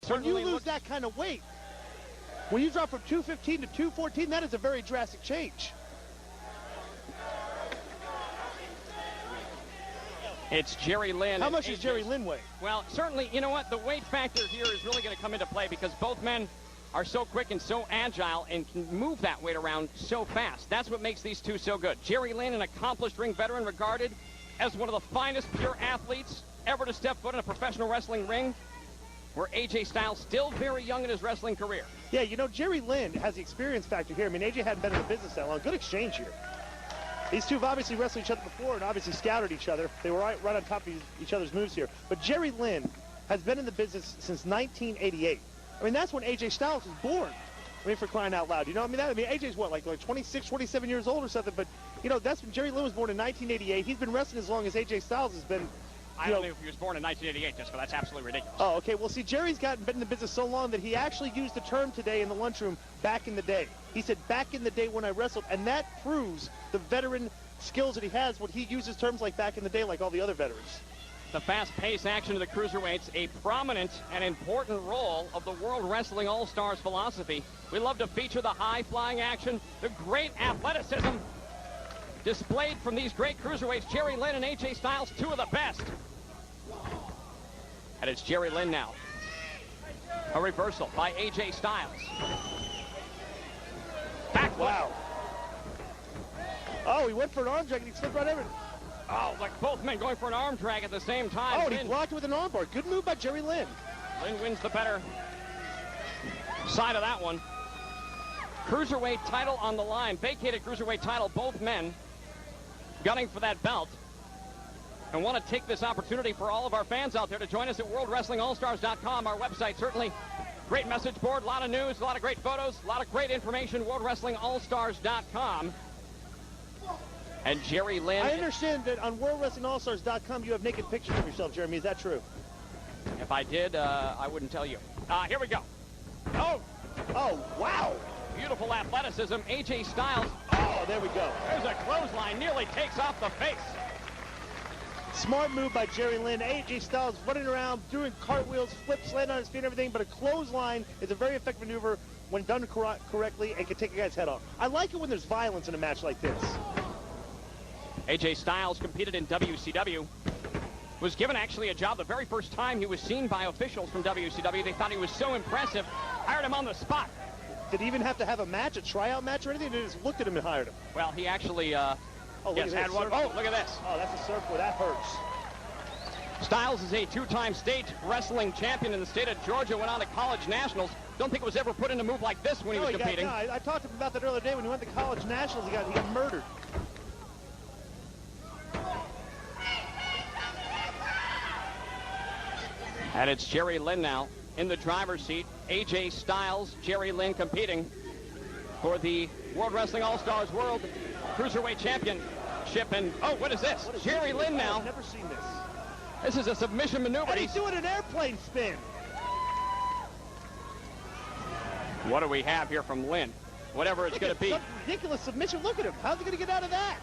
certainly when you lose that kind of weight, when you drop from 215 to 214, that is a very drastic change. It's Jerry Lynn. How much does Jerry Lynn weigh? Well, certainly, you know what? The weight factor here is really going to come into play because both men are so quick and so agile and can move that weight around so fast. That's what makes these two so good. Jerry Lynn, an accomplished ring veteran, regarded as one of the finest pure athletes ever to step foot in a professional wrestling ring, where AJ Styles still very young in his wrestling career. Yeah, you know, Jerry Lynn has the experience factor here. I mean, AJ hadn't been in the business that long. Good exchange here. These two have obviously wrestled each other before and obviously scouted each other. They were right on top of each other's moves here. But Jerry Lynn has been in the business since 1988. I mean, that's when AJ Styles was born. I mean, for crying out loud. You know what I mean? AJ's what, like 26, 27 years old or something? But, you know, that's when Jerry Lynn was born in 1988. He's been wrestling as long as AJ Styles has been. I don't know if he was born in 1988, Jessica. That's absolutely ridiculous. Oh, okay. Well, see, Jerry's been in the business so long that he actually used the term today in the lunchroom, back in the day. He said, back in the day when I wrestled, and that proves the veteran skills that he has when he uses terms like back in the day like all the other veterans. The fast-paced action of the cruiserweights, a prominent and important role of the World Wrestling All-Stars philosophy. We love to feature the high-flying action, the great athleticism displayed from these great cruiserweights, Jerry Lynn and AJ Styles, two of the best. And it's Jerry Lynn now. A reversal by AJ Styles. Back. Wow. Oh, he went for an arm drag and he slipped right over it. Oh, like both men going for an arm drag at the same time. Oh, and he blocked with an arm bar. Good move by Jerry Lynn. Lynn wins the better side of that one. Cruiserweight title on the line. Vacated cruiserweight title, both men gunning for that belt. And want to take this opportunity for all of our fans out there to join us at WorldWrestlingAllStars.com, our website. Certainly great message board, a lot of news, a lot of great photos, a lot of great information, WorldWrestlingAllStars.com. And Jerry Lynn. I understand that on WorldWrestlingAllStars.com you have naked pictures of yourself, Jeremy. Is that true? If I did, I wouldn't tell you. Here we go. Oh, wow. Beautiful athleticism. AJ Styles. Oh, there we go. There's a clothesline. Nearly takes off the face. Smart move by Jerry Lynn. AJ Styles running around, doing cartwheels, flips, landing on his feet and everything, but a clothesline is a very effective maneuver when done correctly and can take a guy's head off. I like it when there's violence in a match like this. AJ Styles competed in WCW. Was given actually a job the very first time he was seen by officials from WCW. They thought he was so impressive, hired him on the spot. Did he even have to have a match, a tryout match or anything? They just looked at him and hired him. Well, he actually had one. Oh, look at this. Oh, that's a surfboard. That hurts. Styles is a two-time state wrestling champion in the state of Georgia. Went on to college nationals. Don't think it was ever put in a move like this when he was competing. I talked to him about that earlier today. When he went to college nationals, he got murdered. And it's Jerry Lynn now in the driver's seat. AJ Styles, Jerry Lynn competing for the World Wrestling All-Stars World Cruiserweight Championship. And, oh, what is this? Jerry Lynn now. I've never seen this. This is a submission maneuver. And he's doing an airplane spin. What do we have here from Lynn? Whatever it's going to be. Ridiculous submission. Look at him. How's he going to get out of that?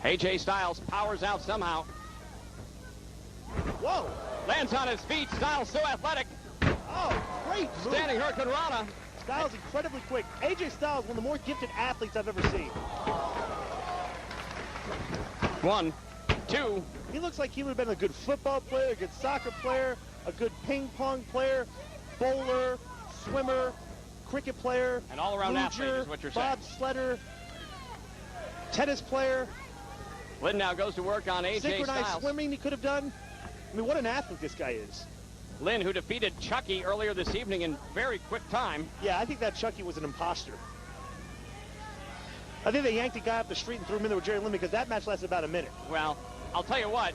AJ Styles powers out somehow. Whoa. Lands on his feet. Styles so athletic. Oh, great move. Standing Hurricane Rana. Styles incredibly quick. AJ Styles, one of the more gifted athletes I've ever seen. 1, 2. He looks like he would have been a good football player, a good soccer player, a good ping pong player, bowler, swimmer, cricket player, an all-around athlete is what you're saying. bobsledder, tennis player. Lynn now goes to work on AJ Synchronized Styles. swimming he could have done. I mean, what an athlete this guy is. Lynn, who defeated Chucky earlier this evening in very quick time. Yeah, I think that Chucky was an imposter. I think they yanked a guy up the street and threw him in there with Jerry Lynn because that match lasted about a minute. Well, I'll tell you what.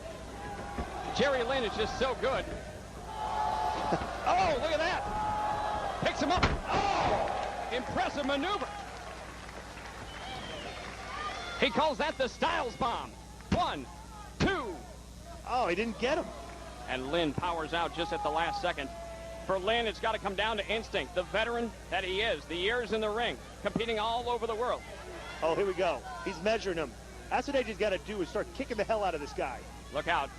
Jerry Lynn is just so good. Oh, look at that. Picks him up. Oh, impressive maneuver. He calls that the Styles bomb. 1, 2. Oh, he didn't get him. And Lynn powers out just at the last second. For Lynn, it's got to come down to instinct. The veteran that he is, the years in the ring, competing all over the world. Oh, here we go. He's measuring him. That's what AJ's got to do is start kicking the hell out of this guy. Look out.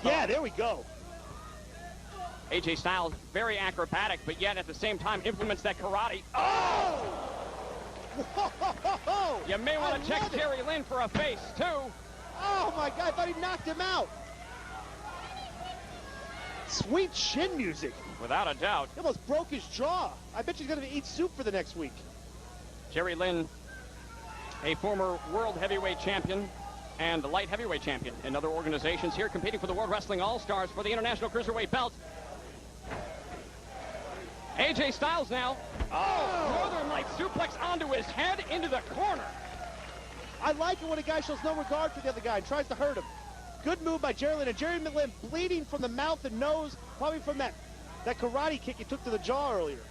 Yeah, there we go. AJ Styles, very acrobatic, but yet at the same time implements that karate. Oh! Whoa! You may want to check Jerry Lynn for a face, too. Oh, my God. I thought he knocked him out. Sweet shin music. Without a doubt. He almost broke his jaw. I bet he's going to eat soup for the next week. Jerry Lynn, a former world heavyweight champion and the light heavyweight champion in other organizations, here competing for the World Wrestling All-Stars for the International Cruiserweight belt. AJ Styles now. Oh, Northern Light suplex onto his head into the corner. I like it when a guy shows no regard for the other guy and tries to hurt him. Good move by Jerry Lynn. And Jerry Lynn bleeding from the mouth and nose, probably from that karate kick he took to the jaw earlier.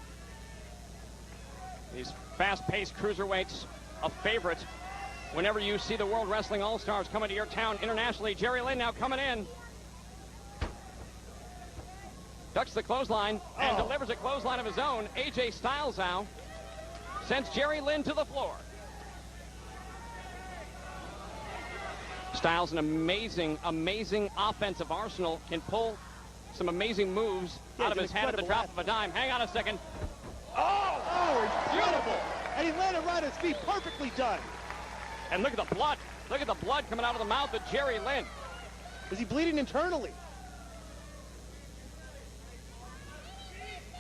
These fast-paced cruiserweights, a favorite whenever you see the World Wrestling All-Stars coming to your town internationally. Jerry Lynn now coming in. Ducks the clothesline and delivers a clothesline of his own. AJ Styles now sends Jerry Lynn to the floor. Styles, an amazing, amazing offensive arsenal, can pull some amazing moves out of his head at the drop of a dime. Hang on a second. Oh, beautiful. And he landed right on his feet. Perfectly done. And look at the blood. Look at the blood coming out of the mouth of Jerry Lynn. Is he bleeding internally?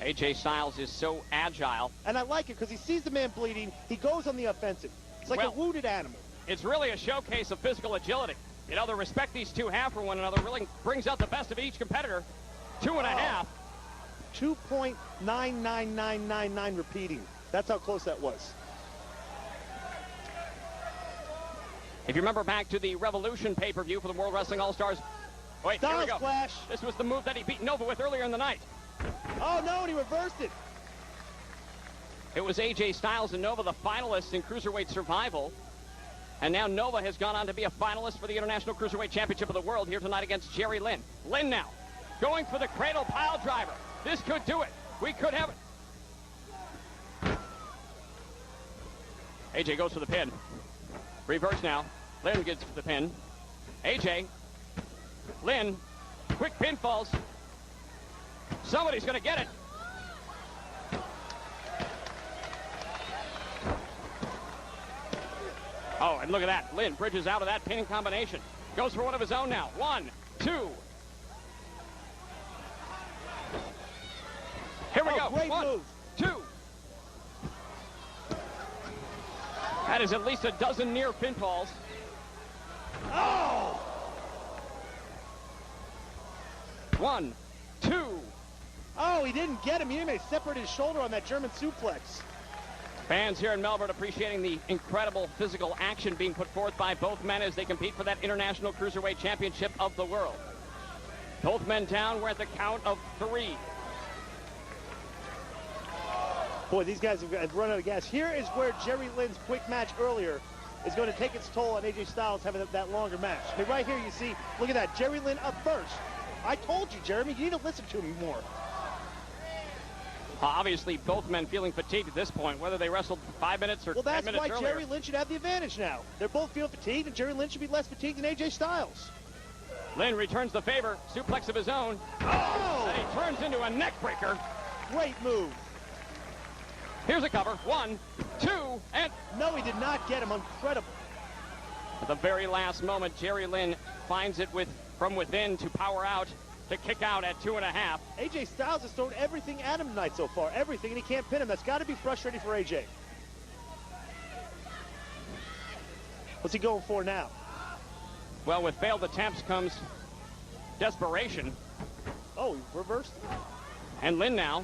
AJ Styles is so agile. And I like it because he sees the man bleeding. He goes on the offensive. It's like a wounded animal. It's really a showcase of physical agility. You know, the respect these two have for one another really brings out the best of each competitor. 2.5. 2.99999 repeating. That's how close that was. If you remember back to the Revolution pay-per-view for the World Wrestling All-Stars. Wait, here we go. Splash. This was the move that he beat Nova with earlier in the night. Oh, no, and he reversed it. It was AJ Styles and Nova, the finalists in Cruiserweight Survival. And now Nova has gone on to be a finalist for the International Cruiserweight Championship of the World here tonight against Jerry Lynn. Lynn now going for the cradle pile driver. This could do it. We could have it. AJ goes for the pin. Reverse now. Lynn gets the pin. AJ. Lynn. Quick pinfalls. Somebody's going to get it. Oh, and look at that. Lynn bridges out of that pinning combination. Goes for one of his own now. 1, 2. Here we go. Great 1, move. 2. That is at least a dozen near pinfalls. Oh! 1, 2. Oh, he didn't get him. He didn't even separate his shoulder on that German suplex. Fans here in Melbourne appreciating the incredible physical action being put forth by both men as they compete for that International Cruiserweight Championship of the world. Both men down. We're at the count of 3. Boy, these guys have run out of gas. Here is where Jerry Lynn's quick match earlier is going to take its toll on AJ Styles having that longer match. I mean, right here you see, look at that, Jerry Lynn up first. I told you, Jeremy, you need to listen to me more. Obviously, both men feeling fatigued at this point, whether they wrestled 5 minutes or 10 minutes earlier. Well, that's why Jerry Lynn should have the advantage now. They're both feeling fatigued, and Jerry Lynn should be less fatigued than AJ Styles. Lynn returns the favor, suplex of his own. Oh! And he turns into a neck breaker. Great move. Here's a cover. 1, 2, and... No, he did not get him. Incredible. At the very last moment, Jerry Lynn finds it from within to power out, to kick out at 2.5. AJ Styles has thrown everything at him tonight so far. Everything, and he can't pin him. That's got to be frustrating for AJ. What's he going for now? Well, with failed attempts comes desperation. Oh, he reversed. And Lynn now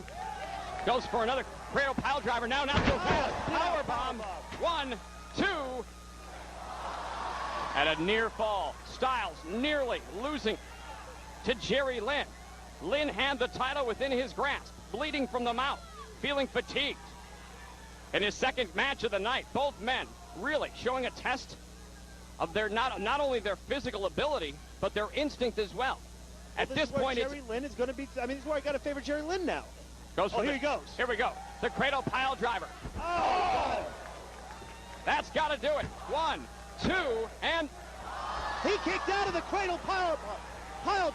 goes for another cradle pile driver. Now not so fast. Power bomb. 1, 2. At a near fall. Styles nearly losing to Jerry Lynn. Lynn had the title within his grasp, bleeding from the mouth, feeling fatigued. In his second match of the night, both men really showing a test of their not only their physical ability, but their instinct as well. At this point, Jerry Lynn is going to be. I mean, this is where I got to favor Jerry Lynn now. Here he goes. Here we go. The cradle pile driver. Oh! That's got to do it. 1, 2, and he kicked out of the cradle pile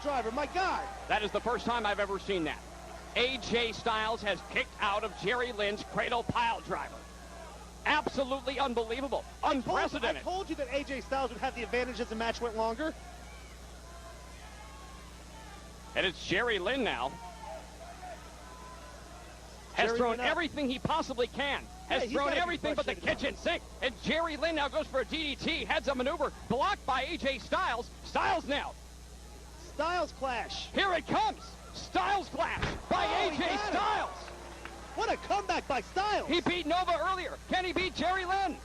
driver. My God. That is the first time I've ever seen that. AJ Styles has kicked out of Jerry Lynn's cradle pile driver. Absolutely unbelievable. Unprecedented. I told you that AJ Styles would have the advantage as the match went longer. And it's Jerry Lynn now. Has thrown everything he possibly can. Has thrown everything but the kitchen sink. And Jerry Lynn now goes for a DDT. Heads up maneuver. Blocked by AJ Styles. Styles now. Styles clash. Here it comes. Styles clash by AJ Styles. What a comeback by Styles. He beat Nova earlier. Can he beat Jerry Lynn?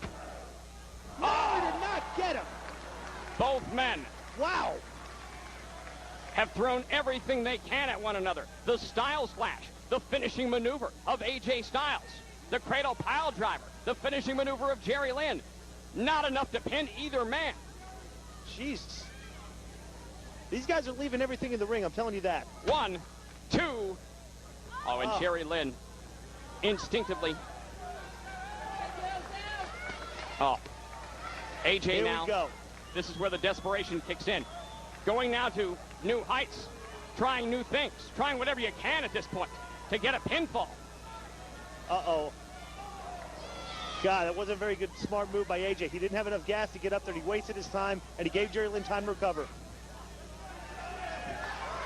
No, he did not get him. Both men. Wow. Have thrown everything they can at one another. The Styles clash. The finishing maneuver of AJ Styles. The cradle pile driver. The finishing maneuver of Jerry Lynn. Not enough to pin either man. Jesus. These guys are leaving everything in the ring, I'm telling you that. 1, 2. Oh, and Jerry Lynn instinctively. Oh. AJ Here now. we go. This is where the desperation kicks in. Going now to new heights. Trying new things. Trying whatever you can at this point to get a pinfall. Uh-oh. God, that wasn't a very good, smart move by AJ. He didn't have enough gas to get up there. He wasted his time, and he gave Jerry Lynn time to recover.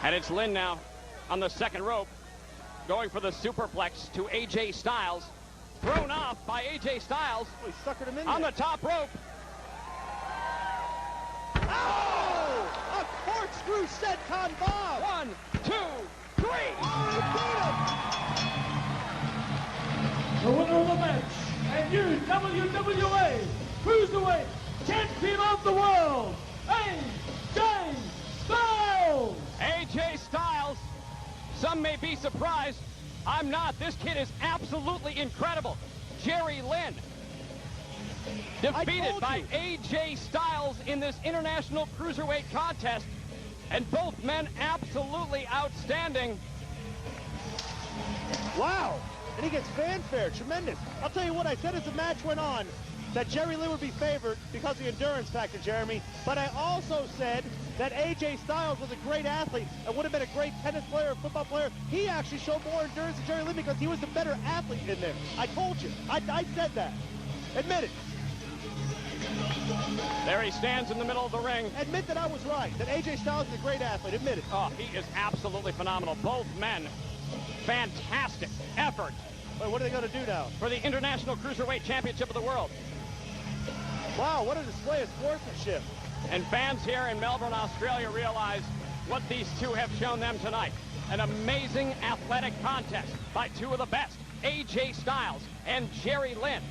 And it's Lynn now on the second rope, going for the superplex to AJ Styles. Thrown off by AJ Styles. Oh, he suckered him in on there. The top rope. Oh! A corkscrew senton bomb! 1, 2, 3. Oh, he beat him! The winner of the match and new WWA Cruiserweight Champion of the World, AJ Styles! AJ Styles. Some may be surprised. I'm not. This kid is absolutely incredible. Jerry Lynn defeated by AJ Styles in this International Cruiserweight contest. And both men absolutely outstanding. Wow. And he gets fanfare. Tremendous. I'll tell you what, I said as the match went on that Jerry Lynn would be favored because of the endurance factor, Jeremy. But I also said that AJ Styles was a great athlete and would have been a great tennis player, or football player. He actually showed more endurance than Jerry Lynn because he was the better athlete in there. I told you. I said that. Admit it. There he stands in the middle of the ring. Admit that I was right, that AJ Styles is a great athlete. Admit it. Oh, he is absolutely phenomenal. Both men, fantastic effort. Wait, what are they going to do now? For the International Cruiserweight Championship of the World. Wow, what a display of sportsmanship. And fans here in Melbourne, Australia realize what these two have shown them tonight. An amazing athletic contest by two of the best, AJ Styles and Jerry Lynn.